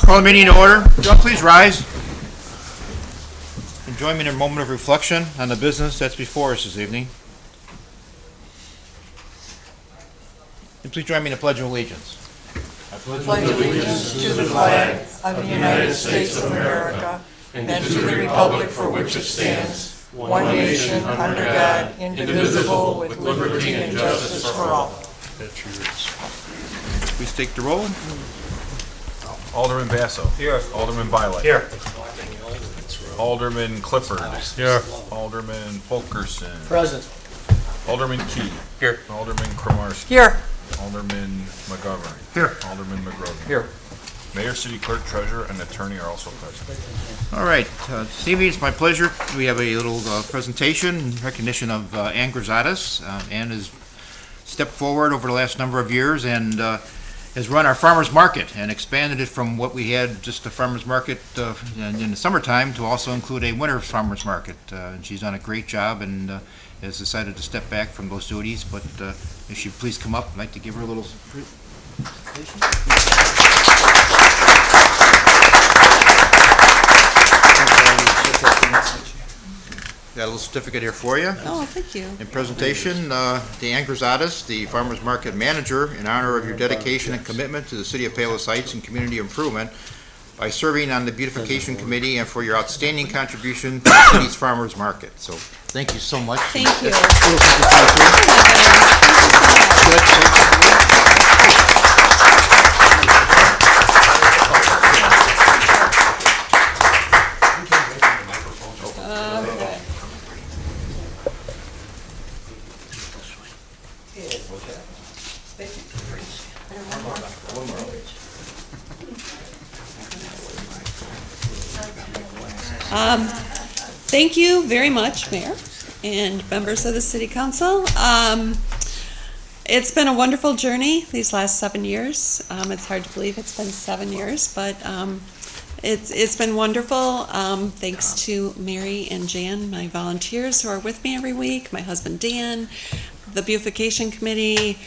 Call the meeting to order. Y'all please rise and join me in a moment of reflection on the business that's before us this evening. And please join me in the Pledge of Allegiance. Pledge allegiance to the flag of the United States of America and to the republic for which it stands, one nation, under God, indivisible, with liberty and justice for all. Please take the roll. Alderman Basso. Here. Alderman Violet. Here. Alderman Clifford. Here. Alderman Fulkerson. Present. Alderman Key. Here. Alderman Kromarski. Here. Alderman McGovern. Here. Alderman McGrogan. Here. Mayor, City Clerk, Treasurer, and Attorney are also present. All right. This evening, it's my pleasure. We have a little presentation in recognition of Ann Grizadas. Ann has stepped forward over the last number of years and has run our farmers market and expanded it from what we had, just a farmers market in the summertime, to also include a winter farmers market. And she's done a great job and has decided to step back from those duties. But if she'd please come up, I'd like to give her a little presentation. Got a little certificate here for you. Oh, thank you. In presentation, Ann Grizadas, the Farmers Market Manager, in honor of your dedication and commitment to the City of Palos Heights and community improvement by serving on the Beautification Committee and for your outstanding contribution to the city's Farmers Market. So, thank you so much. Thank you. Thank you very much, Mayor and members of the City Council. It's been a wonderful journey these last 7 years. It's hard to believe it's been 7 years, but it's been wonderful. Thanks to Mary and Jan, my volunteers who are with me every week, my husband Dan, the Beautification Committee.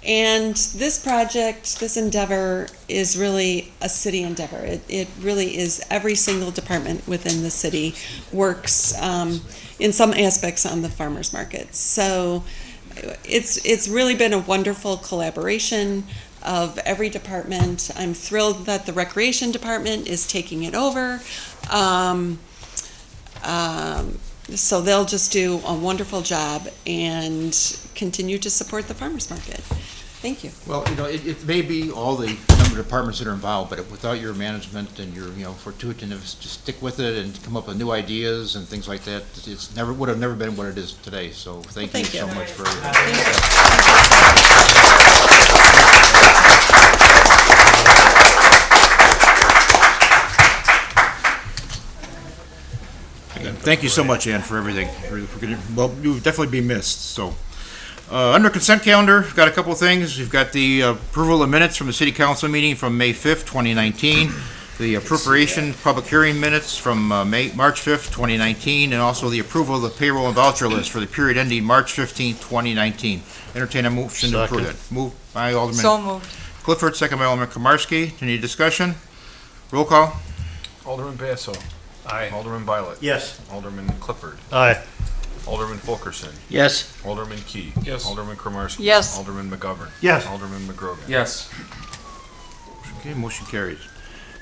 And this project, this endeavor is really a city endeavor. It really is. Every single department within the city works in some aspects on the farmers market. So it's really been a wonderful collaboration of every department. I'm thrilled that the recreation department is taking it over. So they'll just do a wonderful job and continue to support the farmers market. Thank you. Well, it may be all the number of departments that are involved, but without your management and your, fortuitiveness to stick with it and come up with new ideas and things like that, would have never been what it is today. So thank you so much for Thank you so much, Ann, for everything. Well, you'll definitely be missed. So, under consent calendar, we've got a couple of things. We've got the approval of minutes from the City Council meeting from May 5th, 2019, the appropriation public hearing minutes from March 5th, 2019, and also the approval of the payroll and voucher list for the period ending March 15th, 2019. Entertain a motion to approve it. Moved by Alderman So moved. Clifford, second by Alderman Kromarski. Any discussion? Roll call. Alderman Basso. Aye. Alderman Violet. Yes. Alderman Clifford. Aye. Alderman Fulkerson. Yes. Alderman Key. Yes. Alderman Kromarski. Yes. Alderman McGovern. Yes. Alderman McGrogan. Yes. Okay, motion carries.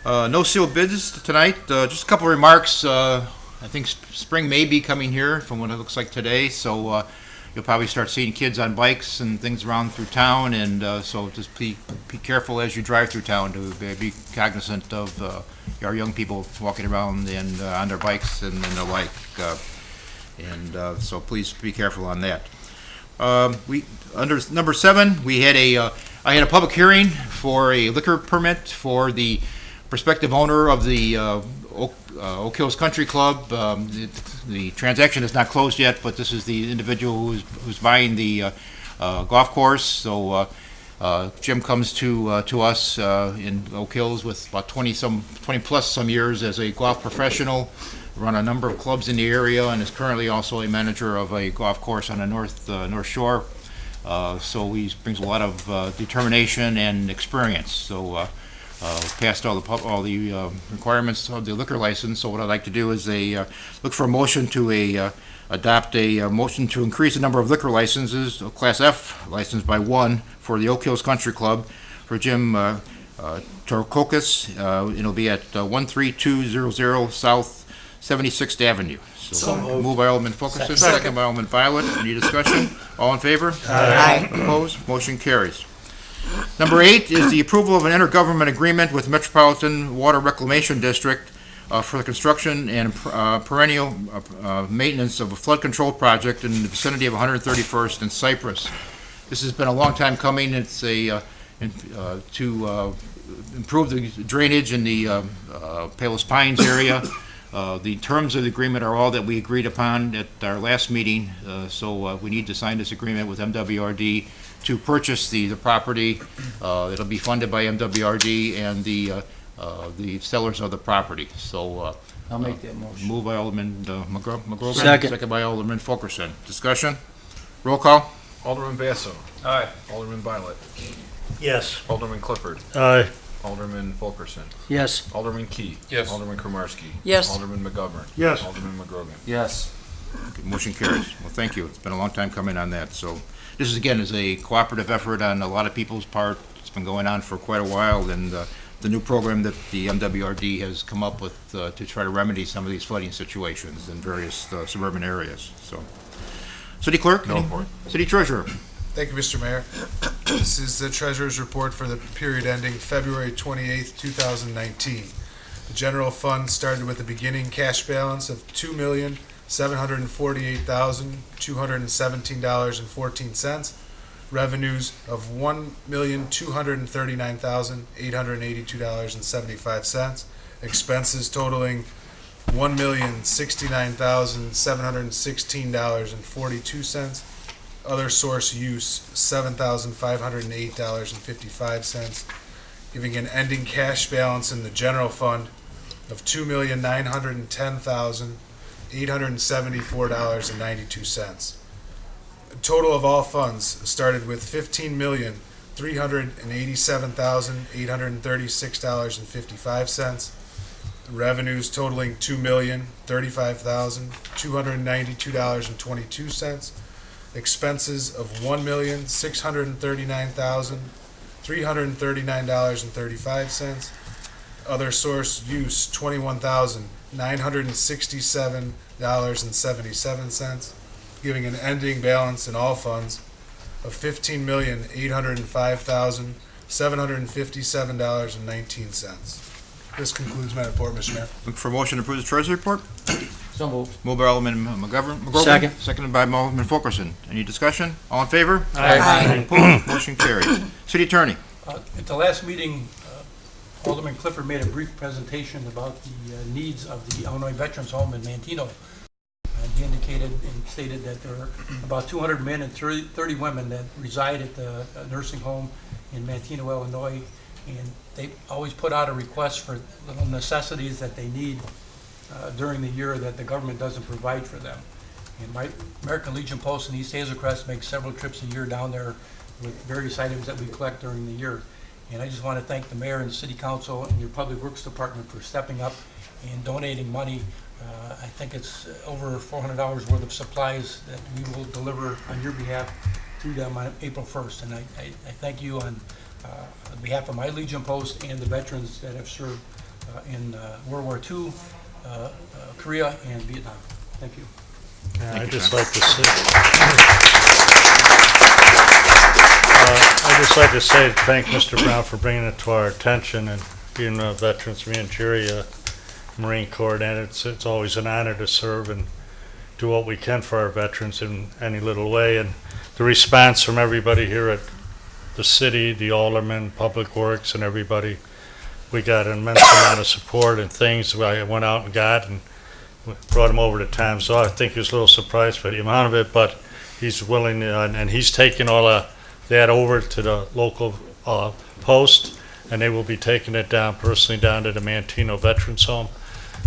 No sealed bids tonight. Just a couple of remarks. I think spring may be coming here from what it looks like today, so you'll probably start seeing kids on bikes and things around through town, and so just be careful as you drive through town to be cognizant of our young people walking around and on their bikes and the like. So please be careful on that. We under number 7, we had I had a public hearing for a liquor permit for the prospective owner of the Oak Hills Country Club. The transaction is not closed yet, but this is the individual who's buying the golf course. So Jim comes to us in Oak Hills with about 20 plus some years as a golf professional. Run a number of clubs in the area and is currently also a manager of a golf course on the North Shore. So he brings a lot of determination and experience. So passed all the requirements of the liquor license. So what I'd like to do is look for a motion to adopt a motion to increase the number of liquor licenses, Class F license by 1 for the Oak Hills Country Club for Jim Torkokis. It'll be at 13200 South 76th Avenue. So moved by Alderman Fulkerson, second by Alderman Violet. Any discussion? All in favor? Aye. Opposed? Motion carries. Number 8 is the approval of an intergovernment agreement with Metropolitan Water Reclamation District for the construction and perennial maintenance of a flood control project in the vicinity of 131st and Cypress. This has been a long time coming. It's to improve the drainage in the Palos Pines area. The terms of the agreement are all that we agreed upon at our last meeting, so we need to sign this agreement with MWRD to purchase the property. It'll be funded by MWRD and the sellers of the property. So I'll make that motion. moved by Alderman McGrogan. Second. By Alderman Fulkerson. Discussion? Roll call? Alderman Basso. Aye. Alderman Violet. Yes. Alderman Clifford. Aye. Alderman Fulkerson. Yes. Alderman Key. Yes. Alderman Kromarski. Yes. Alderman McGovern. Yes. Alderman McGrogan. Yes. Motion carries. Well, thank you. It's been a long time coming on that. So this is, again, is a cooperative effort on a lot of people's part. It's been going on for quite a while, and the new program that the MWRD has come up with to try to remedy some of these flooding situations in various suburban areas. So, City Clerk? No report. City Treasurer? Thank you, Mr. Mayor. This is the Treasurer's Report for the period ending February 28th, 2019. The general fund started with a beginning cash balance of $2,748,217.14, revenues of $1,239,882.75, expenses totaling $1,069,716.42, other source use $7,508.55, giving an ending cash balance in the general fund of $2,910,874.92. A total of all funds started with $15,387,836.55, revenues totaling $2,035,292.22, expenses of $1,639,339.35, other source use $21,967.77, giving an ending balance in all funds of $15,805,757.19. This concludes my report, Mr. Mayor. Look for a motion to approve the Treasury Report. So moved. Moved by Alderman McGrogan. Second. Seconded by Alderman Fulkerson. Any discussion? All in favor? Aye. Opposed? Motion carries. City Attorney? At the last meeting, Alderman Clifford made a brief presentation about the needs of the Illinois Veterans Home in Manteno. And he indicated and stated that there are about 200 men and 30 women that reside at the nursing home in Manteno, Illinois. And they always put out a request for little necessities that they need during the year that the government doesn't provide for them. And my American Legion Post in East Hazelcrest makes several trips a year down there with various items that we collect during the year. And I just want to thank the mayor and city council and your public works department for stepping up and donating money. I think it's over $400 worth of supplies that we will deliver on your behalf to them on April 1st. And I thank you on behalf of my Legion Post and the veterans that have served in World War II, Korea, and Vietnam. Thank you. I'd just like to say thank Mr. Brown for bringing it to our attention and being veterans, me and Jerry, Marine Corps, and it's always an honor to serve and do what we can for our veterans in any little way. And the response from everybody here at the city, the aldermen, Public Works, and everybody, we got an immense amount of support and things I went out and got and brought him over to Tom. So I think he was a little surprised by the amount of it, but he's willing and he's taking all of that over to the local post, and they will be taking it down personally down to the Manteno Veterans Home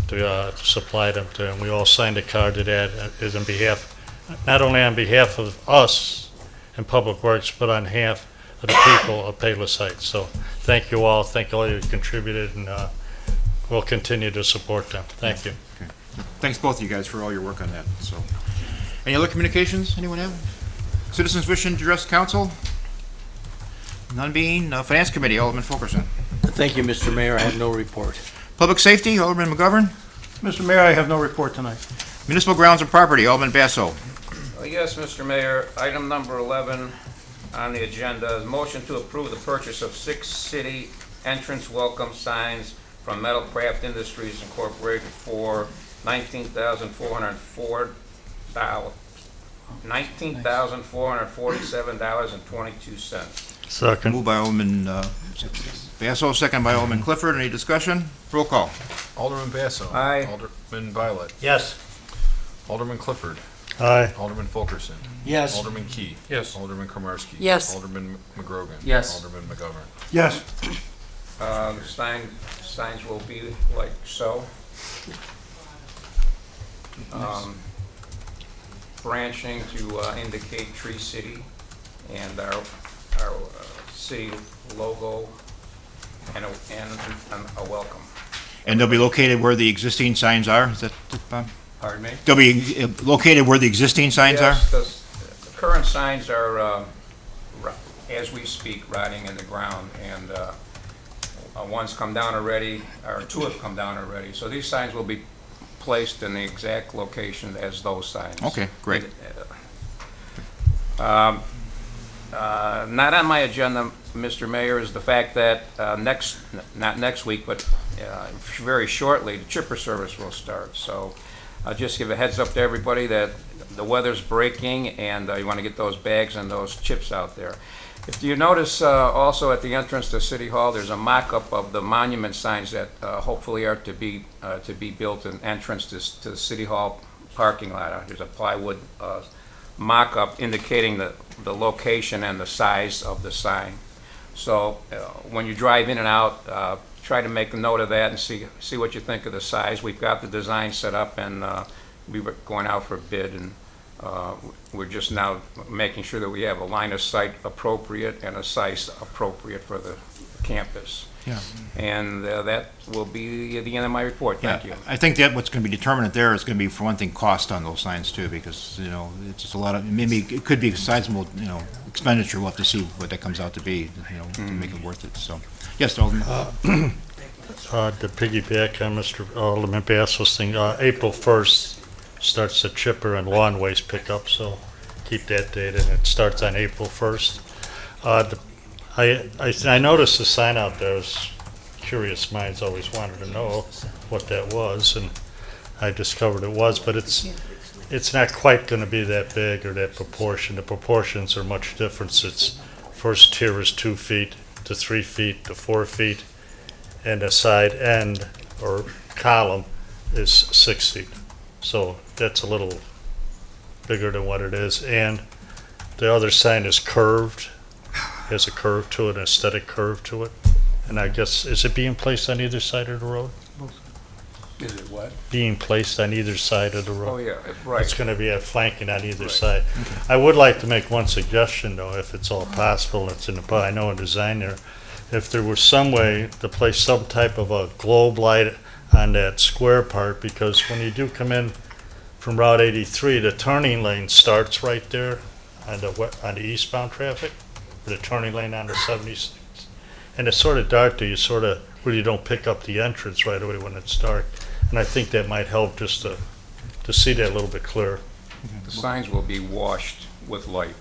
to supply them to. And we all signed a card to that is on behalf, not only on behalf of us and Public Works, but on behalf of the people of Payless Heights. So thank you all. Thank all you contributed, and we'll continue to support them. Thank you. Thanks both of you guys for all your work on that, so. Any other communications, anyone have? Citizens wishing to address council? None being, Finance Committee, Alderman Fulkerson. Thank you, Mr. Mayor. I have no report. Public Safety, Alderman McGovern. Mr. Mayor, I have no report tonight. Municipal Grounds and Property, Alderman Basso. Yes, Mr. Mayor, item number 11 on the agenda is motion to approve the purchase of 6 city entrance welcome signs from Metal Craft Industries Incorporated for $19,447.22. Second. Moved by Alderman Basso, second by Alderman Clifford. Any discussion? Roll call. Alderman Basso. Aye. Alderman Violet. Yes. Alderman Clifford. Aye. Alderman Fulkerson. Yes. Alderman Key. Yes. Alderman Kromarski. Yes. Alderman McGrogan. Yes. Alderman McGovern. Yes. The signs will be like so. Branching to indicate Tree City and our city logo and a welcome. And they'll be located where the existing signs are, is that, Bob? Pardon me? They'll be located where the existing signs are? Yes, the current signs are, as we speak, rotting in the ground, and one's come down already, or 2 have come down already. So these signs will be placed in the exact location as those signs. Okay, great. Not on my agenda, Mr. Mayor, is the fact that not next week, but very shortly, the chipper service will start. So I'll just give a heads up to everybody that the weather's breaking and you want to get those bags and those chips out there. If you notice also at the entrance to City Hall, there's a mock-up of the monument signs that hopefully are to be built in entrance to the City Hall parking lot. There's a plywood mock-up indicating the location and the size of the sign. So when you drive in and out, try to make a note of that and see what you think of the size. We've got the design set up, and we were going out for bid, and we're just now making sure that we have a line of sight appropriate and a size appropriate for the campus. Yeah. And that will be the end of my report. Thank you. I think that what's going to be determinant there is going to be, for one thing, cost on those signs too, because, it's just a lot of, maybe it could be a sizable, expenditure. We'll have to see what that comes out to be, to make it worth it, so. Yes, Alderman. To piggyback on Mr. Alderman Basso's thing, April 1st starts the chipper and lawn waste pickup, so keep that date, and it starts on April 1st. I noticed the sign out there. Was curious minds always wanted to know what that was, and I discovered it was, but it's not quite going to be that big or that proportion. The proportions are much different. Its first tier is 2 feet to 3 feet to 4 feet, and the side end or column is 6 feet. So that's a little bigger than what it is. And the other sign is curved, has a curve to it, an aesthetic curve to it. And I guess, is it being placed on either side of the road? Is it what? Being placed on either side of the road. Oh, yeah, right. It's going to be a flanking on either Right. side. I would like to make one suggestion, though, if it's all possible. It's in the, I know a designer. If there was some way to place some type of a globe light on that square part, because when you do come in from Route 83, the turning lane starts right there on the eastbound traffic, the turning lane on the 76. And it's sort of dark there. You sort of really don't pick up the entrance right away when it's dark. And I think that might help just to see that a little bit clearer. The signs will be washed with light.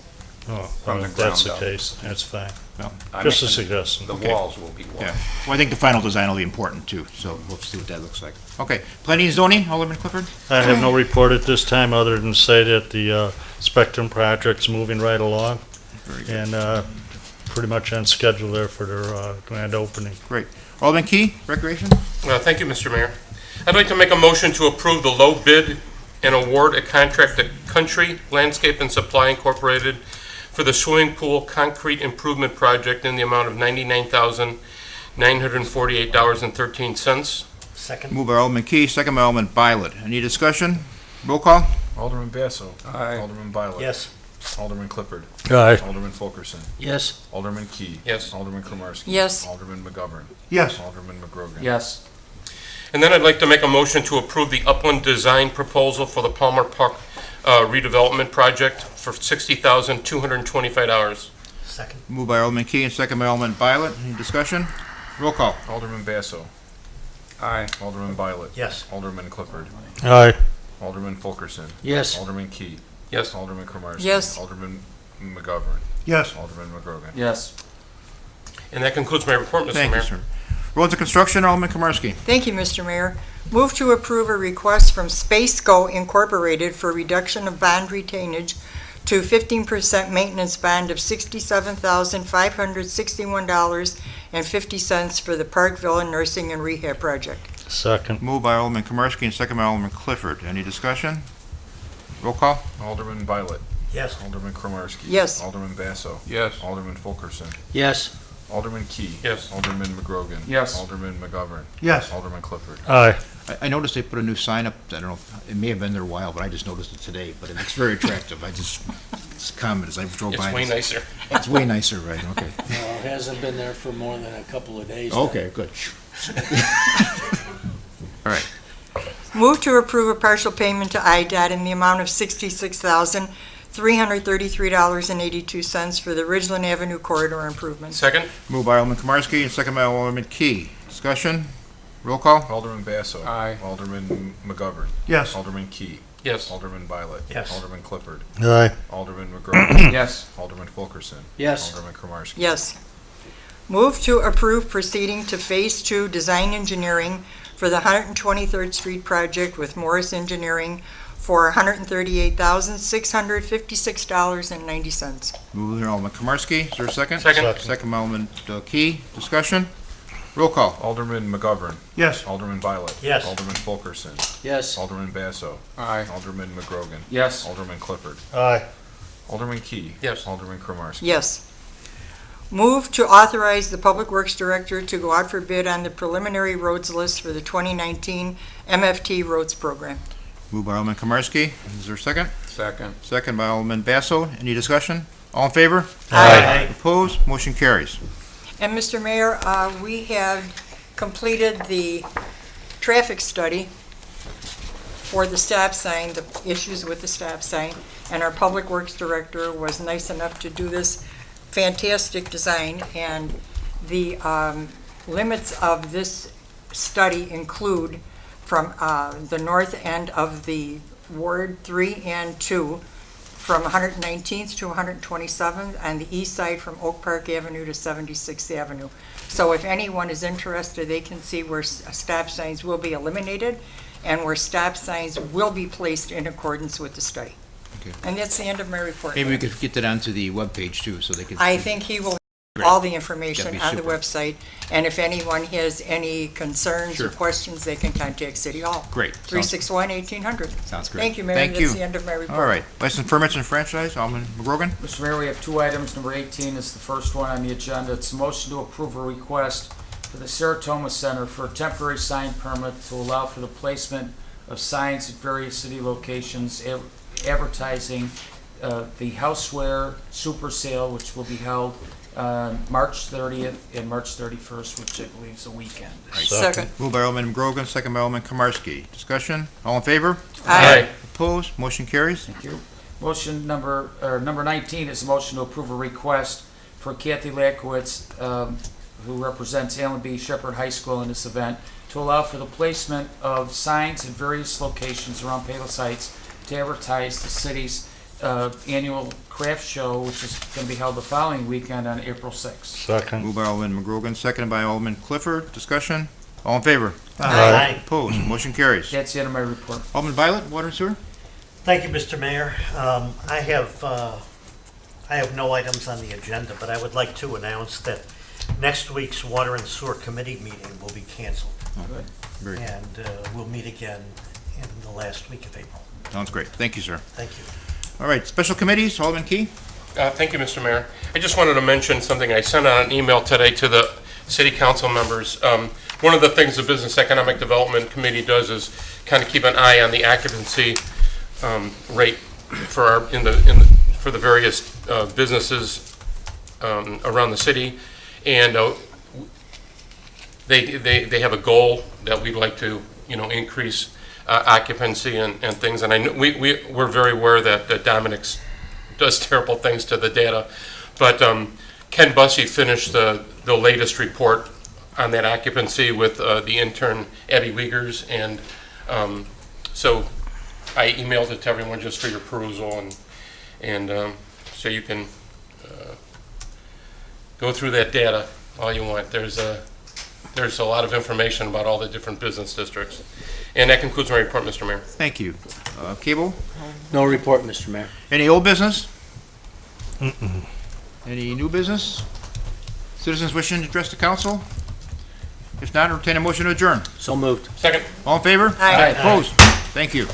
Oh, From the if that's the ground up. case, that's fine. Well, Just a mean, suggestion. The Okay. walls will be washed. Yeah. Well, I think the final design will be important too, so we'll see what that looks like. Okay, planning and zoning, Alderman Clifford? I have no report at this time, other than say that the Spectrum project's moving right along, Very good. and pretty much on schedule there for their grand opening. Great. Alderman Key, Recreation? Thank you, Mr. Mayor. I'd like to make a motion to approve the low bid and award a contract to Country Landscape and Supply Incorporated for the swimming pool concrete improvement project in the amount of $99,948.13. Second. Moved by Alderman Key, second by Alderman Violet. Any discussion? Roll call? Alderman Basso. Aye. Alderman Violet. Yes. Alderman Clifford. Aye. Alderman Fulkerson. Yes. Alderman Key. Yes. Alderman Kromarski. Yes. Alderman McGovern. Yes. Alderman McGrogan. Yes. And then I'd like to make a motion to approve the upland design proposal for the Palmer Park redevelopment project for $60,225. Second. Moved by Alderman Key and second by Alderman Violet. Any discussion? Roll call. Alderman Basso. Aye. Alderman Violet. Yes. Alderman Clifford. Aye. Alderman Fulkerson. Yes. Alderman Key. Yes. Alderman Kromarski. Yes. Alderman McGovern. Yes. Alderman McGrogan. Yes. And that concludes my report, Mr. Thank Mayor. you, sir. Roads and Construction, Alderman Komarski. Thank you, Mr. Mayor. Move to approve a request from Space Go Incorporated for reduction of bond retainage to 15% maintenance bond of $67,561.50 for the Parkville Nursing and Rehab Project. Second. Moved by Alderman Komarski and second by Alderman Clifford. Any discussion? Roll call. Alderman Violet. Yes. Alderman Kromarski. Yes. Alderman Basso. Yes. Alderman Fulkerson. Yes. Alderman Key. Yes. Alderman McGrogan. Yes. Alderman McGovern. Yes. Alderman Clifford. Aye. I noticed they put a new sign up. I don't know, it may have been there a while, but I just noticed it today. But it looks very attractive. It's a comment as I drove It's by. way nicer. It's way nicer, right? Okay. No, it hasn't been there for more than a couple of days. Okay, good. All right. Move to approve a partial payment to IDOT in the amount of $66,333.82 for the Ridgeland Avenue corridor improvements. Second? Moved by Alderman Komarski and second by Alderman Key. Discussion? Roll call. Alderman Basso. Aye. Alderman McGovern. Yes. Alderman Key. Yes. Alderman Violet. Yes. Alderman Clifford. Aye. Alderman McGrogan. Yes. Alderman Fulkerson. Yes. Alderman Kromarski. Yes. Move to approve proceeding to Phase 2 design engineering for the 123rd Street project with Morris Engineering for $138,656.90. Moved by Alderman Komarski. Is there a second? Second. Second by Alderman Key. Discussion? Roll call. Alderman McGovern. Yes. Alderman Violet. Yes. Alderman Fulkerson. Yes. Alderman Basso. Aye. Alderman McGrogan. Yes. Alderman Clifford. Aye. Alderman Key. Yes. Alderman Kromarski. Yes. Move to authorize the Public Works Director to go out for bid on the preliminary roads list for the 2019 MFT Roads Program. Moved by Alderman Komarski. Is there a second? Second. Second by Alderman Basso. Any discussion? All in favor? Aye. Opposed? Motion carries. And Mr. Mayor, we have completed the traffic study for the stop sign, the issues with the stop sign, and our Public Works Director was nice enough to do this fantastic design, and the limits of this study include from the north end of the Ward 3 and 2, from 119th to 127th, and the east side from Oak Park Avenue to 76th Avenue. So if anyone is interested, they can see where stop signs will be eliminated and where stop signs will be placed in accordance with the study. Okay. And that's the end of my report. Maybe we could get that onto the webpage too, so they could. I think he will Great. have all the information That'd be on the super. website, and if anyone has any concerns or Sure. questions, they can contact City Hall. Great. 361-1800. Sounds great. Thank you, Mayor. Thank you. That's the end of my report. All right. License permits and franchise, Alderman McGrogan. Mr. Mayor, we have two items. Number 18 is the first one on the agenda. It's a motion to approve a request for the Saratoma Center for a temporary sign permit to allow for the placement of signs at various city locations advertising the Houseware Super Sale, which will be held March 30th and March 31st, which I believe is a weekend. Second. Moved by Alderman McGrogan, second by Alderman Komarski. Discussion? All in favor? Aye. Opposed? Motion carries. Thank you. Motion number 19 is a motion to approve a request for Kathy Lakowitz, who represents Allen B. Shepherd High School in this event, to allow for the placement of signs in various locations around Palos Heights to advertise the city's annual craft show, which is going to be held the following weekend on April 6th. Second. Moved by Alderman McGrogan, seconded by Alderman Clifford. Discussion? All in favor? Aye. Opposed? Motion carries. That's the end of my report. Alderman Violet, Water and Sewer? Thank you, Mr. Mayor. I have no items on the agenda, but I would like to announce that next week's Water and Sewer Committee meeting will be canceled. Very good. And we'll meet again in the last week of April. Sounds great. Thank you, sir. Thank you. All right, special committees, Alderman Key? Thank you, Mr. Mayor. I just wanted to mention something. I sent out an email today to the city council members. One of the things the Business Economic Development Committee does is kind of keep an eye on the occupancy rate for for the various businesses around the city. And they have a goal that we'd like to, increase occupancy and things. And I know we're very aware that Dominic's does terrible things to the data. But Ken Bussey finished the latest report on that occupancy with the intern Abby Wiegers, and so I emailed it to everyone just for your perusal, and so you can go through that data all you want. There's a lot of information about all the different business districts, and that concludes my report, Mr. Mayor. Thank you. Cable, No report, Mr. Mayor. any old business? Any new business? Citizens wishing to address the council? If not, entertain a motion to adjourn. So moved. Second. All in favor? Aye. Opposed? Thank you.